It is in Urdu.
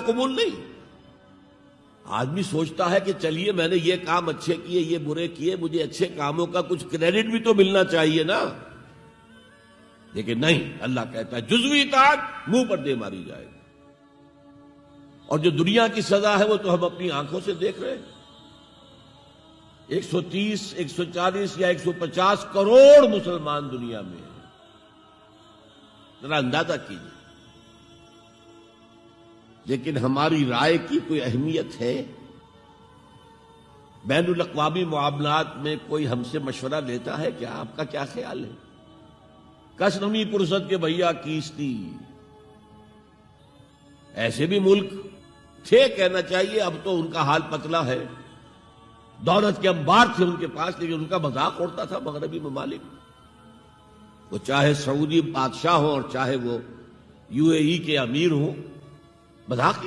قبول نہیں. آدمی سوچتا ہے کہ چلیے میں نے یہ کام اچھے کیے، یہ برے کیے، مجھے اچھے کاموں کا کچھ کریڈٹ بھی تو ملنا چاہیے نا. لیکن نہیں، اللہ کہتا ہے جزوی اطاعت منہ پر دے ماری جائے گی. اور جو دنیا کی سزا ہے وہ تو ہم اپنی آنکھوں سے دیکھ رہے ہیں. 130، 140 یا 150 کروڑ مسلمان دنیا میں ہیں. ذرا اندازہ کیجیے. لیکن ہماری رائے کی کوئی اہمیت ہے؟ بین الاقوامی معاملات میں کوئی ہم سے مشورہ لیتا ہے کیا؟ آپ کا کیا خیال ہے؟ کس نمی پرسد کے بھیا کیستی. ایسے بھی ملک تھے، کہنا چاہیے، اب تو ان کا حال پتلا ہے. دولت کے انبار تھے ان کے پاس، لیکن ان کا مذاق اڑتا تھا مغربی ممالک. وہ چاہے سعودی بادشاہ ہوں اور چاہے وہ UAE کے امیر ہوں، مذاق